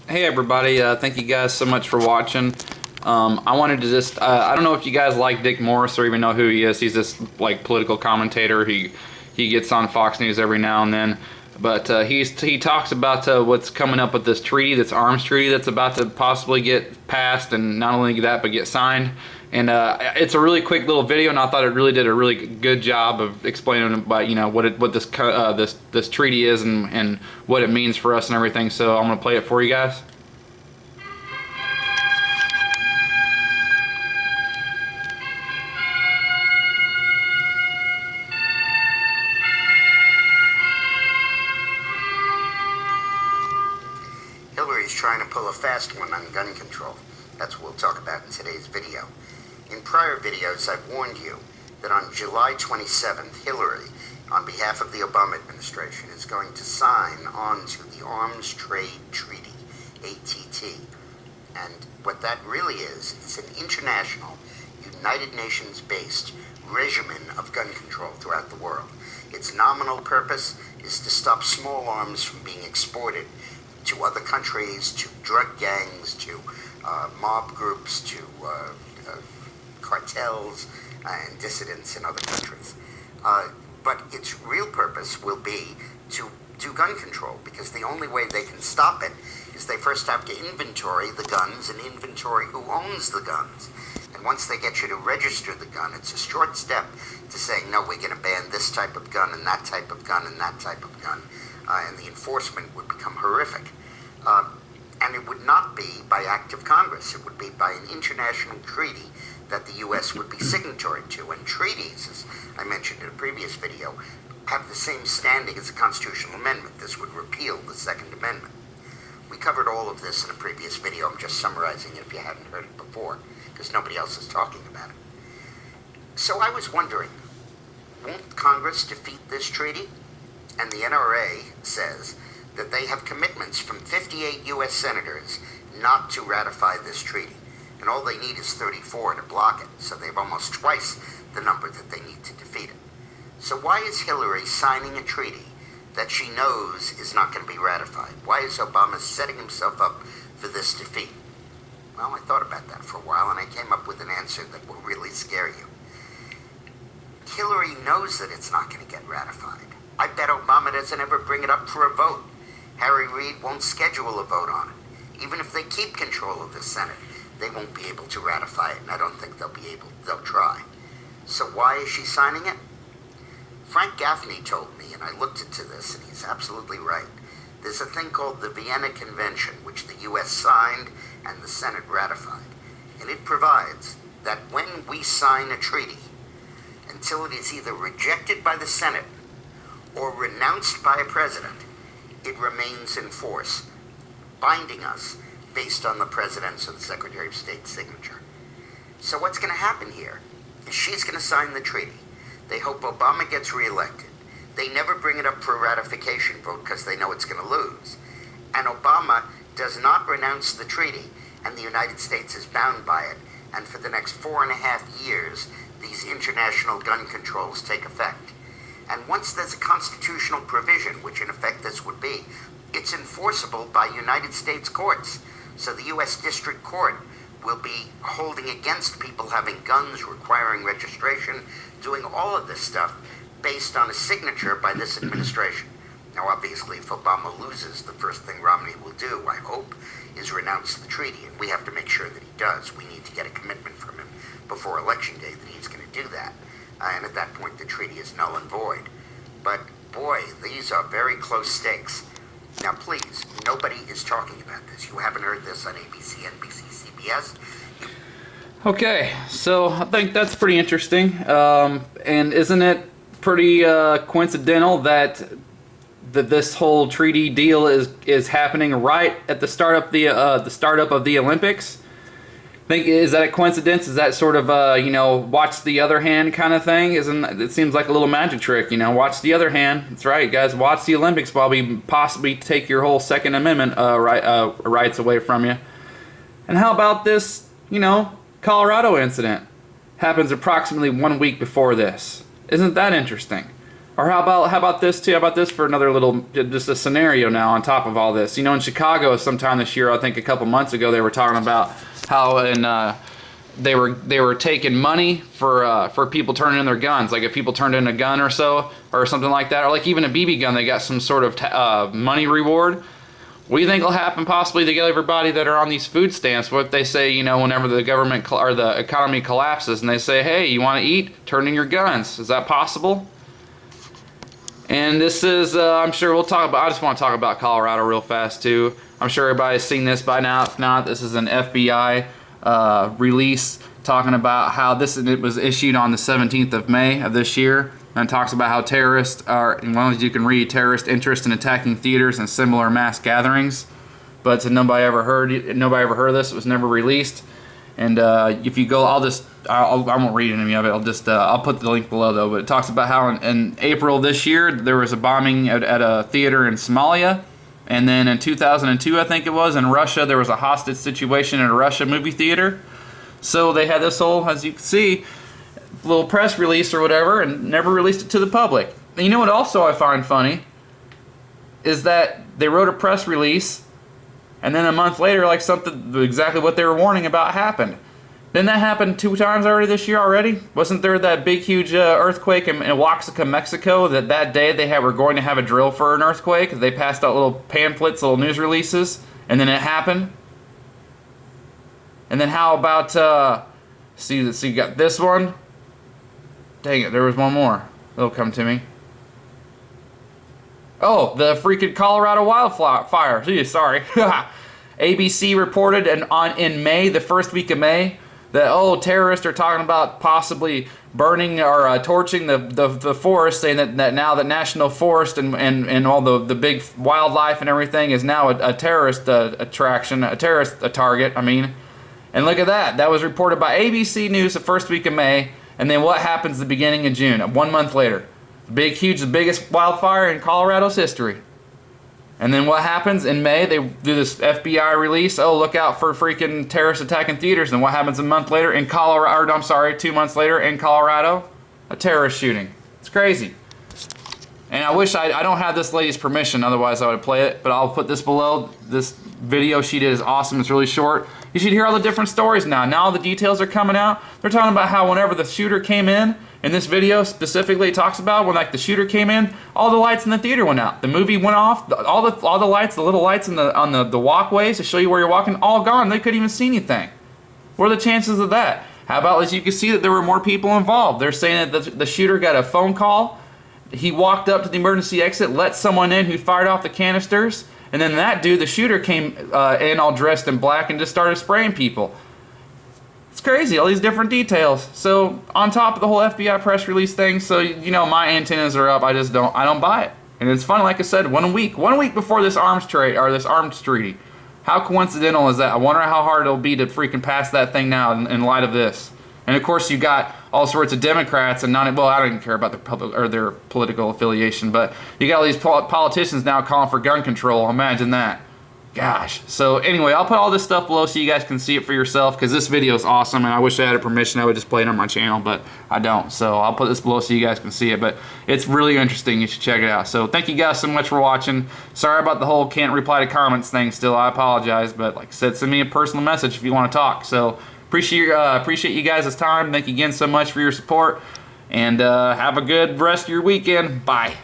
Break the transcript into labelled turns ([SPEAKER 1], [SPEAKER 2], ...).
[SPEAKER 1] Hey everybody, thank you guys so much for watching. I wanted to just, I don't know if you guys like Dick Morris or even know who he is. He's this like political commentator. He gets on Fox News every now and then. But he talks about what's coming up with this treaty, this arms treaty that's about to possibly get passed, and not only that, but get signed. And it's a really quick little video, and I thought it really did a really good job of explaining about what this treaty is and what it means for us and everything. So I'm gonna play it for you guys.
[SPEAKER 2] Hillary's trying to pull a fast one on gun control. That's what we'll talk about in today's video. In prior videos, I've warned you that on July 27th, Hillary, on behalf of the Obama administration, is going to sign on to the Arms Trade Treaty, ATT. And what that really is an international, United Nations-based regimen of gun control throughout the world. Its nominal purpose is to stop small arms from being exported to other countries, to drug gangs, to mob groups, to cartels and dissidents in other countries. But its real purpose will be to do gun control, because the only way they can stop it is they first have to inventory the guns and inventory who owns the guns. And once they get you to register the gun, it's a short step to saying, no, we're going to ban this type of gun and that type of gun and that type of gun. And the enforcement would become horrific. And it would not be by act of Congress. It would be by an international treaty that the U.S. would be signatory to. And treaties, as I mentioned in a previous video, have the same standing as a constitutional amendment. This would repeal the Second Amendment. We covered all of this in a previous video. I'm just summarizing it if you hadn't heard it before, because nobody else is talking about it. So I was wondering, won't Congress defeat this treaty? And the NRA says that they have commitments from 58 U.S. senators not to ratify this treaty. And all they need is 34 to block it, so they've almost twice the number that they need to defeat it. So why is Hillary signing a treaty that she knows is not going to be ratified? Why is Obama setting himself up for this defeat? Well, I thought about that for a while, and I came up with an answer that will really scare you. Hillary knows that it's not going to get ratified. I bet Obama doesn't ever bring it up for a vote. Harry Reid won't schedule a vote on it. Even if they keep control of the Senate, they won't be able to ratify it, and I don't think they'll try. So why is she signing it? Frank Gaffney told me, and I looked into this, and he's absolutely right. There's a thing called the Vienna Convention, which the U.S. signed and the Senate ratified. And it provides that when we sign a treaty, until it is either rejected by the Senate or renounced by a president, it remains in force, binding us based on the President's or the Secretary of State's signature. So what's going to happen here is she's going to sign the treaty. They hope Obama gets reelected. They never bring it up for a ratification vote because they know it's going to lose. And Obama does not renounce the treaty, and the United States is bound by it. And for the next 4.5 years, these international gun controls take effect. And once there's a constitutional provision, which in effect this would be, it's enforceable by United States courts. So the U.S. District Court will be holding against people having guns, requiring registration, doing all of this stuff based on a signature by this administration. Now, obviously, if Obama loses, the first thing Romney will do, I hope, is renounce the treaty, and we have to make sure that he does. We need to get a commitment from him before Election Day that he's going to do that. And at that point, the treaty is null and void. But, boy, these are very close stakes. Now, please, nobody is talking about this. You haven't heard this on ABC, NBC, CBS.
[SPEAKER 1] Okay, so I think that's pretty interesting. And isn't it pretty coincidental that this whole treaty deal is happening right at the startup of the Olympics? Is that a coincidence? Is that sort of watch the other hand kind of thing? It seems like a little magic trick, watch the other hand. That's right, guys. Watch the Olympics while we possibly take your whole Second Amendment rights away from you. And how about this, Colorado incident? Happens approximately 1 week before this. Isn't that interesting? Or how about this too? How about this for another little, just a scenario now on top of all this? You know, in Chicago sometime this year, I think a couple months ago, they were talking about how they were taking money for people turning in their guns. Like if people turned in a gun or so, or something like that, or like even a BB gun, they got some sort of money reward. What do you think will happen possibly to get everybody that are on these food stamps? What if they say, you know, whenever the government or the economy collapses and they say, hey, you want to eat? Turn in your guns. Is that possible? And this is, I'm sure we'll talk about, I just want to talk about Colorado real fast too. I'm sure everybody's seen this by now. If not, this is an FBI release talking about how it was issued on the 17th of May of this year. And it talks about how terrorists are, well, as you can read, terrorist interest in attacking theaters and similar mass gatherings. But nobody ever heard of this. It was never released. And if you go, I won't read any of it. I'll put the link below though. But it talks about how in April this year there was a bombing at a theater in Somalia, and then in 2002, I think it was, in Russia there was a hostage situation in a Russia movie theater. So they had this whole, as you can see, little press release or whatever, and never released it to the public. And you know what also I find funny is that they wrote a press release, and then a month later, like something exactly what they were warning about happened. Didn't that happen 2 times already this year already? Wasn't there that big huge earthquake in Oaxaca, Mexico, that day they were going to have a drill for an earthquake? They passed out little pamphlets, little news releases, and then it happened. And then how about see you got this one? Dang it, there was one more. It'll come to me. Oh, the freaking Colorado wildfire. Gee, sorry. ABC reported in May, the first week of May, that terrorists are talking about possibly burning or torching the forest, saying that now the national forest and all the big wildlife and everything is now a terrorist attraction, a terrorist target. I mean, and look at that. That was reported by ABC News the first week of May. And then what happens at the beginning of June, 1 month later? The biggest wildfire in Colorado's history. And then what happens in May? They do this FBI release. Oh, look out for freaking terrorists attacking theaters. And what happens a month later in Colorado? I'm sorry, 2 months later in Colorado? A terrorist shooting. It's crazy. And I wish I don't have this lady's permission, otherwise I would play it. But I'll put this below. This video she did is awesome. It's really short. You should hear all the different stories now. Now all the details are coming out. They're talking about how whenever the shooter came in this video specifically it talks about when like the shooter came in, all the lights in the theater went out. The movie went off. All the lights, the little lights on the walkways to show you where you're walking, all gone. They couldn't even see anything. What are the chances of that? How about as you can see that there were more people involved? They're saying that the shooter got a phone call. He walked up to the emergency exit, let someone in who fired off the canisters. And then that dude, the shooter, came in all dressed in black and just started spraying people. It's crazy, all these different details. So on top of the whole FBI press release thing, so you know my antennas are up. I don't buy it. And it's funny, like I said, 1 week before this arms treaty. How coincidental is that? I wonder how hard it'll be to freaking pass that thing now in light of this. And of course you got all sorts of Democrats and I don't even care about their political affiliation, but you got all these politicians now calling for gun control. Imagine that. Gosh. So anyway, I'll put all this stuff below so you guys can see it for yourself, because this video is awesome and I wish I had a permission. I would just play it on my channel, but I don't. So I'll put this below so you guys can see it, but it's really interesting. You should check it out. So thank you guys so much for watching. Sorry about the whole can't reply to comments thing still. I apologize, but like I said, send me a personal message if you want to talk. So appreciate you guys' time. Thank you again so much for your support, and have a good rest of your weekend. Bye.